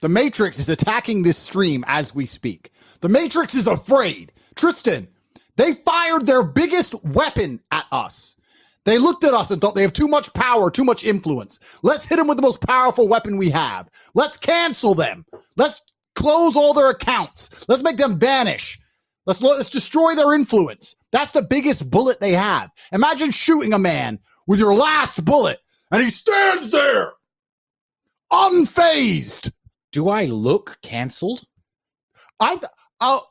The Matrix is attacking this stream as we speak. The Matrix is afraid. Tristan, they fired their biggest weapon at us. They looked at us and thought they have too much power, too much influence. Let's hit them with the most powerful weapon we have. Let's cancel them. Let's close all their accounts. Let's make them vanish. Let's destroy their influence. That's the biggest bullet they have. Imagine shooting a man with your last bullet and he stands there unfazed. Do I look canceled?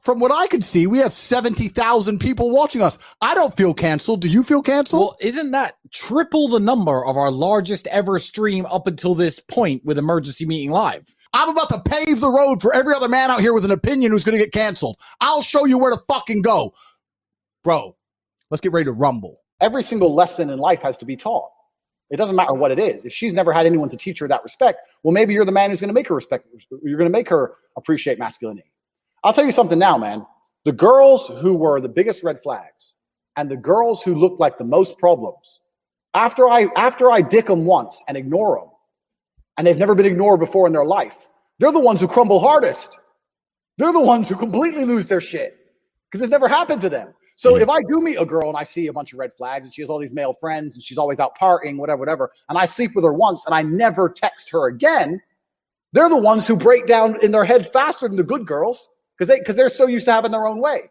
From what I can see, we have 70,000 people watching us. I don't feel canceled. Do you feel canceled? Well, isn't that triple the number of our largest ever stream up until this point with Emergency Meeting Live? I'm about to pave the road for every other man out here with an opinion who's going to get canceled. I'll show you where to fucking go. Bro, let's get ready to rumble. Every single lesson in life has to be taught. It doesn't matter what it is. If she's never had anyone to teach her that respect, well, maybe you're the man who's going to make her respect. You're going to make her appreciate masculinity. I'll tell you something now, man. The girls who were the biggest red flags and the girls who looked like the most problems, after I dick them once and ignore them, and they've never been ignored before in their life, they're the ones who crumble hardest. They're the ones who completely lose their shit because it's never happened to them. So if I do meet a girl and I see a bunch of red flags and she has all these male friends and she's always out partying, whatever, and I sleep with her once and I never text her again, they're the ones who break down in their heads faster than the good girls because they're so used to having their own way.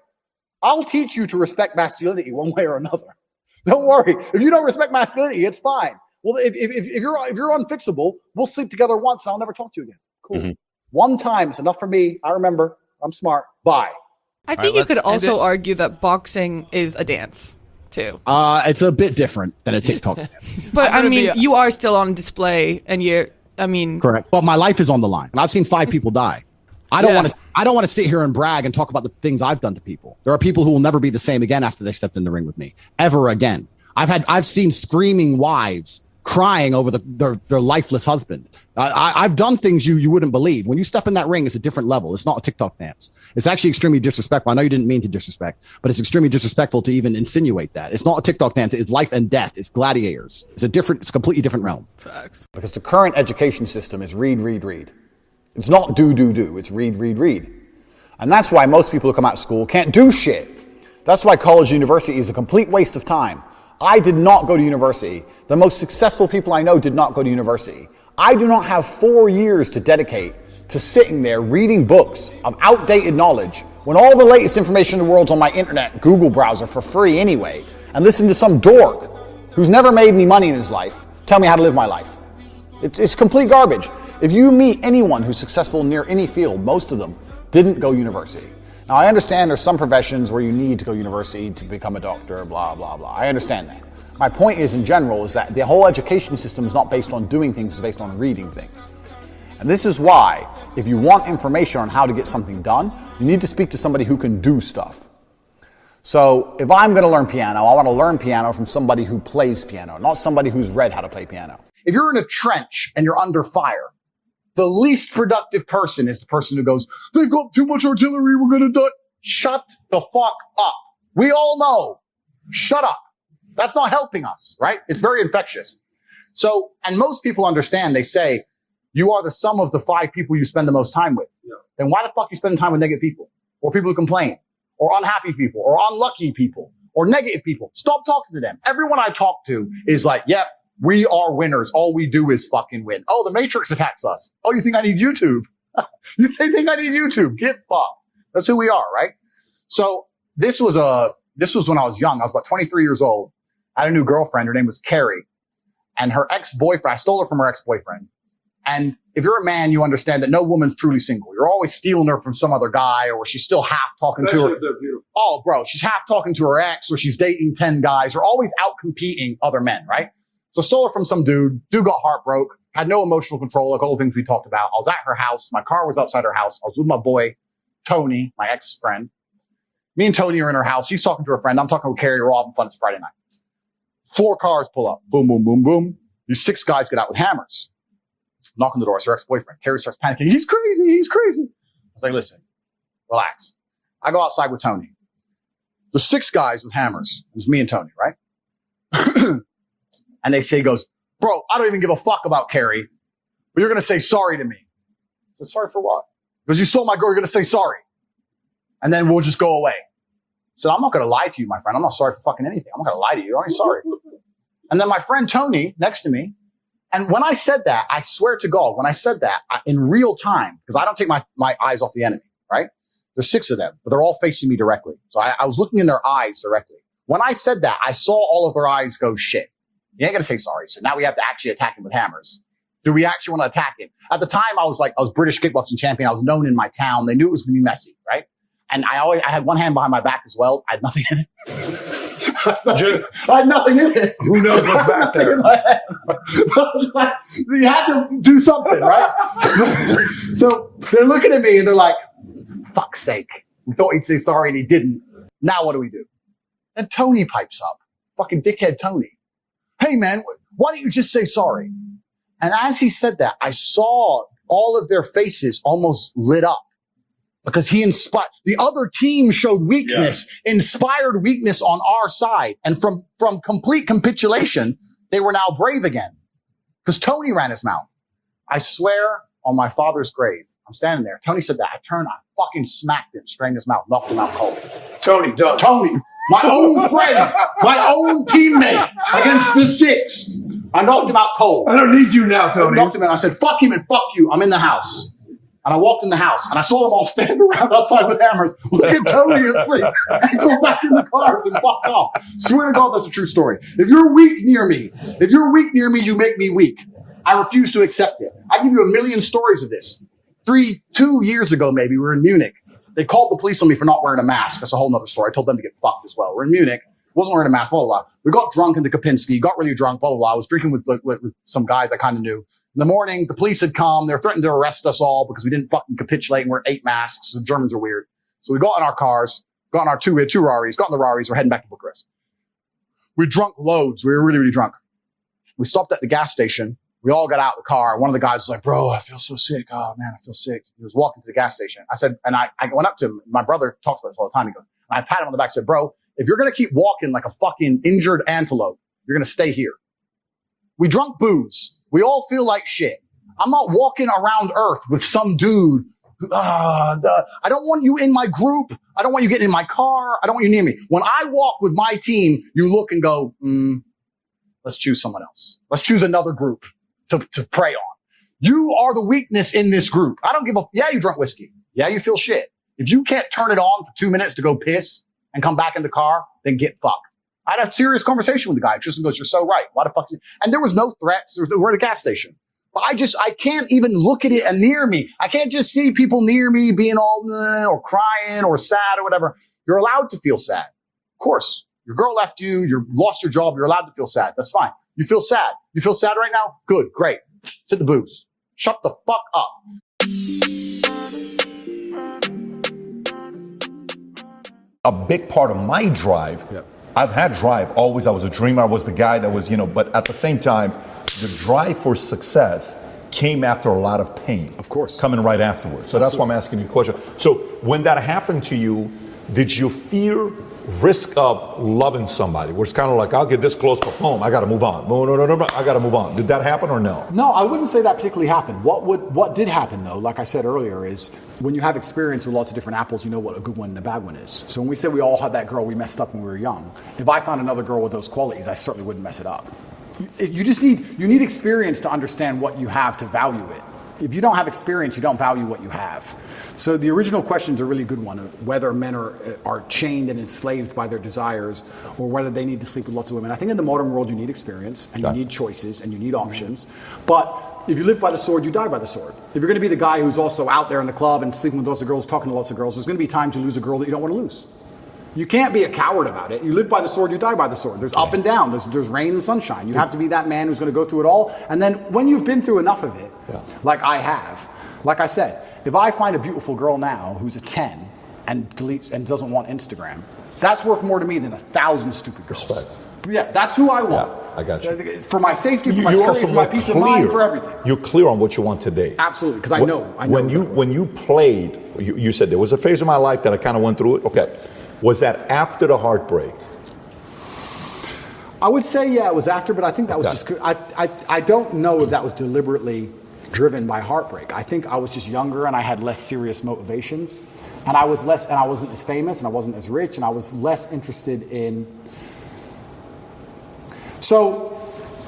I'll teach you to respect masculinity one way or another. Don't worry. If you don't respect masculinity, it's fine. Well, if you're unfixable, we'll sleep together once and I'll never talk to you again. Cool. Mm-hmm. One time is enough for me. I remember. I'm smart. Bye. I think you could also argue that boxing is a dance, too. It's a bit different than a TikTok dance. But, I mean, you are still on display, and Correct. But my life is on the line, and I've seen 5 people die. I don't want to sit here and brag and talk about the things I've done to people. There are people who will never be the same again after they stepped in the ring with me, ever again. I've seen screaming wives crying over their lifeless husband. I've done things you wouldn't believe. When you step in that ring, it's a different level. It's not a TikTok dance. It's actually extremely disrespectful. I know you didn't mean to disrespect, but it's extremely disrespectful to even insinuate that. It's not a TikTok dance. It's life and death. It's gladiators. It's a completely different realm. Facts. Because the current education system is read, read, read. It's not do, do, do. It's read, read, read. And that's why most people who come out of school can't do shit. That's why college and university is a complete waste of time. I did not go to university. The most successful people I know did not go to university. I do not have 4 years to dedicate to sitting there reading books of outdated knowledge when all the latest information in the world's on my internet Google browser for free anyway, and listen to some dork who's never made any money in his life tell me how to live my life. It's complete garbage. If you meet anyone who's successful near any field, most of them didn't go university. Now, I understand there's some professions where you need to go to university to become a doctor, blah, blah, blah. I understand that. My point is, in general, is that the whole education system is not based on doing things, it's based on reading things. And this is why, if you want information on how to get something done, you need to speak to somebody who can do stuff. So, if I'm going to learn piano, I want to learn piano from somebody who plays piano, not somebody who's read how to play piano. If you're in a trench and you're under fire, the least productive person is the person who goes, they've got too much artillery, we're going to die. Shut the fuck up. We all know. Shut up. That's not helping us, right? It's very infectious. So, and most people understand, they say, you are the sum of the 5 people you spend the most time with. Yeah. Then why the fuck are you spending time with negative people? Or people who complain? Or unhappy people? Or unlucky people? Or negative people? Stop talking to them. Everyone I talk to is like, yep. We are winners. All we do is fucking win. Oh, the Matrix attacks us. Oh, you think I need YouTube? You think I need YouTube? Get fucked. That's who we are, right? So this was when I was young. I was about 23 years old. I had a new girlfriend. Her name was Carrie. And her ex-boyfriend, I stole her from her ex-boyfriend. And if you're a man, you understand that no woman's truly single. You're always stealing her from some other guy, or she's still half talking to her. Oh, bro, she's half talking to her ex, or she's dating 10 guys. You're always out competing other men, right? So stole her from some dude. Dude got heartbroken, had no emotional control, like all the things we talked about. I was at her house. My car was outside her house. I was with my boy, Tony, my ex-friend. Me and Tony are in her house. She's talking to her friend. I'm talking with Carrie. We're all having fun. It's Friday night. 4 cars pull up. Boom, boom, boom, boom. These 6 guys get out with hammers. Knock on the door. It's her ex-boyfriend. Carrie starts panicking. He's crazy. He's crazy. I was like, listen, relax. I go outside with Tony. There's 6 guys with hammers. It's me and Tony, right? And he goes, bro, I don't even give a fuck about Carrie, but you're going to say sorry to me. said, sorry for what? Because you stole my girl, you're going to say sorry. And then we'll just go away. I said, I'm not going to lie to you, my friend. I'm not sorry for fucking anything. I'm not going to lie to you. I'm sorry. And then my friend Tony next to me, and when I said that, I swear to God, when I said that in real time, because I don't take my eyes off the enemy, right? There's 6 of them, but they're all facing me directly. So I was looking in their eyes directly. When I said that, I saw all of their eyes go, shit. You ain't going to say sorry. So now we have to actually attack him with hammers. Do we actually want to attack him? At the time, I was British kickboxing champion. I was known in my town. They knew it was going to be messy, right? And I had one hand behind my back as well. I had nothing in it. I had nothing in it. Who knows what's back there? Like, you had to do something, right? So they're looking at me and they're like, fuck's sake. We thought he'd say sorry and he didn't. Now what do we do? And Tony pipes up. Fucking dickhead Tony. Hey man, why don't you just say sorry? And as he said that, I saw all of their faces almost lit up because he inspired. The other team showed weakness, inspired weakness on our side. And from complete capitulation, they were now brave again because Tony ran his mouth. I swear on my father's grave, I'm standing there. Tony said that. I turned, I fucking smacked him, strained his mouth, knocked him out cold. Tony, don't. Tony, my own friend, my own teammate against the 6. I knocked him out cold. I don't need you now, Tony. I knocked him out. I said, fuck him and fuck you. I'm in the house. And I walked in the house and I saw them all stand around outside with hammers. Look at Tony asleep and go back in the cars and fuck off. Swear to God, that's a true story. If you're weak near me, you make me weak. I refuse to accept it. I give you a million stories of this. 2 years ago, maybe, we were in Munich. They called the police on me for not wearing a mask. That's a whole nother story. I told them to get fucked as well. We're in Munich. Wasn't wearing a mask, blah, blah, blah. We got drunk in the Kapinski, got really drunk, blah, blah, blah. I was drinking with some guys I kind of knew. In the morning, the police had come. They were threatening to arrest us all because we didn't fucking capitulate and we're 8 masks. The Germans are weird. So we got in our cars, we had 2 Raris, got in the Raris. We're heading back to Bucharest. We drunk loads. We were really, really drunk. We stopped at the gas station. We all got out of the car. One of the guys was like, bro, I feel so sick. Oh man, I feel sick. He was walking to the gas station. I said, and I went up to him. My brother talks about this all the time. He goes, and I pat him on the back and said, bro, if you're going to keep walking like a fucking injured antelope, you're going to stay here. We drunk booze. We all feel like shit. I'm not walking around Earth with some dude. I don't want you in my group. I don't want you getting in my car. I don't want you near me. When I walk with my team, you look and go, let's choose someone else. Let's choose another group to prey on. You are the weakness in this group. I don't give a, yeah, you drunk whiskey. Yeah, you feel shit. If you can't turn it on for 2 minutes to go piss and come back in the car, then get fucked. I had a serious conversation with the guy. Tristan goes, you're so right. Why the fuck? And there was no threats. We're at a gas station. But I can't even look at it and near me. I can't just see people near me being all, or crying or sad or whatever. You're allowed to feel sad. Of course, your girl left you. You lost your job. You're allowed to feel sad. That's fine. You feel sad. You feel sad right now? Good. Great. Sit the booze. Shut the fuck up. A big part of my drive, I've had drive always. I was a dreamer. I was the guy that was, but at the same time, the drive for success came after a lot of pain. Of course. Coming right afterwards. So that's why I'm asking you a question. So when that happened to you, did you fear risk of loving somebody? Where it's kind of like, I'll get this close, but boom, I got to move on. No, I got to move on. Did that happen or no? No, I wouldn't say that particularly happened. What did happen though, like I said earlier, is when you have experience with lots of different apples, you know what a good one and a bad one is. So when we say we all had that girl we messed up when we were young, if I found another girl with those qualities, I certainly wouldn't mess it up. You need experience to understand what you have to value it. If you don't have experience, you don't value what you have. So the original question is a really good one of whether men are chained and enslaved by their desires or whether they need to sleep with lots of women. I think in the modern world, you need experience and you need choices and you need options. But if you live by the sword, you die by the sword. If you're going to be the guy who's also out there in the club and sleeping with lots of girls, talking to lots of girls, there's going to be times you lose a girl that you don't want to lose. You can't be a coward about it. You live by the sword, you die by the sword. There's up and down. There's rain and sunshine. You have to be that man who's going to go through it all. And then when you've been through enough of it, like I have, like I said, if I find a beautiful girl now who's a 10 and deletes and doesn't want Instagram, that's worth more to me than 1,000 stupid girls. Respect. Yeah, that's who I want. Yeah, I got you. For my safety, for my security, for my peace of mind, for everything. You're clear on what you want today. Absolutely, because I know. When you played, you said there was a phase of my life that I kind of went through it. Okay. Was that after the heartbreak? I would say, yeah, it was after, but I think that was just, I don't know if that was deliberately driven by heartbreak. I think I was just younger and I had less serious motivations. And I wasn't as famous and I wasn't as rich and I was less interested in. So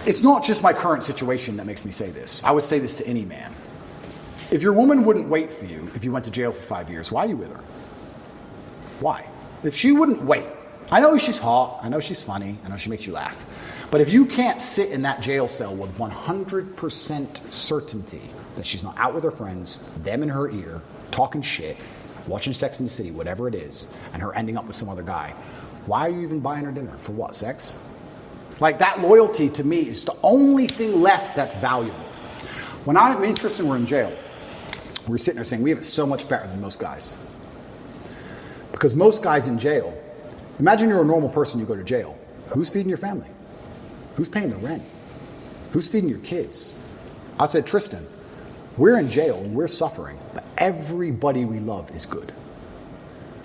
it's not just my current situation that makes me say this. I would say this to any man. If your woman wouldn't wait for you if you went to jail for 5 years, why are you with her? Why? If she wouldn't wait, I know she's hot, I know she's funny, I know she makes you laugh. But if you can't sit in that jail cell with 100% certainty that she's not out with her friends, them in her ear, talking shit, watching Sex and the City, whatever it is, and her ending up with some other guy, why are you even buying her dinner? For what, sex? Like, that loyalty to me is the only thing left that's valuable. When I'm interested and we're in jail, we're sitting there saying we have it so much better than most guys. Because most guys in jail, imagine you're a normal person, you go to jail. Who's feeding your family? Who's paying the rent? Who's feeding your kids? I said, Tristan, we're in jail and we're suffering, but everybody we love is good.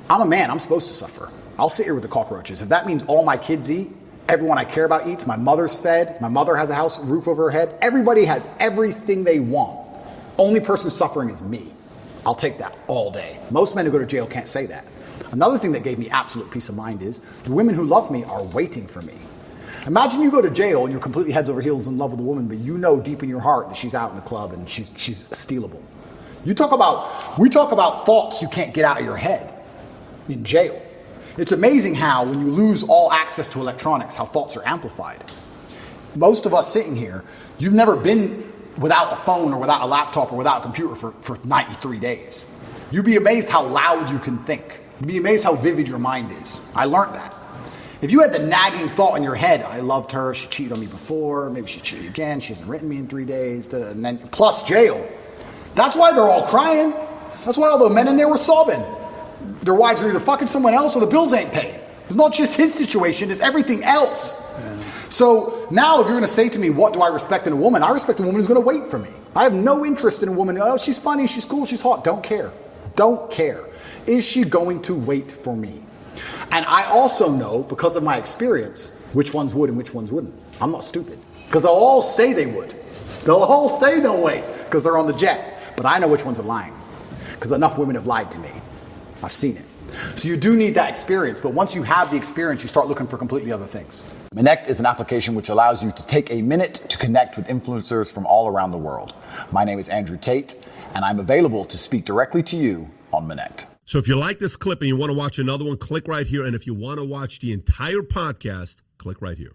I'm a man, I'm supposed to suffer. I'll sit here with the cockroaches. If that means all my kids eat, everyone I care about eats, my mother's fed, my mother has a house, roof over her head, everybody has everything they want. Only person suffering is me. I'll take that all day. Most men who go to jail can't say that. Another thing that gave me absolute peace of mind is the women who love me are waiting for me. Imagine you go to jail and you're completely heads over heels in love with a woman, but you know deep in your heart that she's out in the club and she's stealable. We talk about thoughts you can't get out of your head in jail. It's amazing how when you lose all access to electronics, how thoughts are amplified. Most of us sitting here, you've never been without a phone or without a laptop or without a computer for 93 days. You'd be amazed how loud you can think. You'd be amazed how vivid your mind is. I learned that. If you had the nagging thought in your head, I loved her, she cheated on me before, maybe she cheated again, she hasn't written me in 3 days, and then plus jail. That's why they're all crying. That's why all the men in there were sobbing. Their wives are either fucking someone else or the bills ain't paid. It's not just his situation, it's everything else. Yeah. So now if you're gonna say to me, what do I respect in a woman? I respect a woman who's gonna wait for me. I have no interest in a woman, oh, she's funny, she's cool, she's hot. Don't care. Don't care. Is she going to wait for me? And I also know, because of my experience, which ones would and which ones wouldn't. I'm not stupid. Because they'll all say they would. They'll all say they'll wait, because they're on the jet. But I know which ones are lying. Because enough women have lied to me. I've seen it. So you do need that experience, but once you have the experience, you start looking for completely other things. Connect is an application which allows you to take a minute to connect with influencers from all around the world. My name is Andrew Tate, and I'm available to speak directly to you on Connect. So if you like this clip and you want to watch another one, click right here. And if you want to watch the entire podcast, click right here.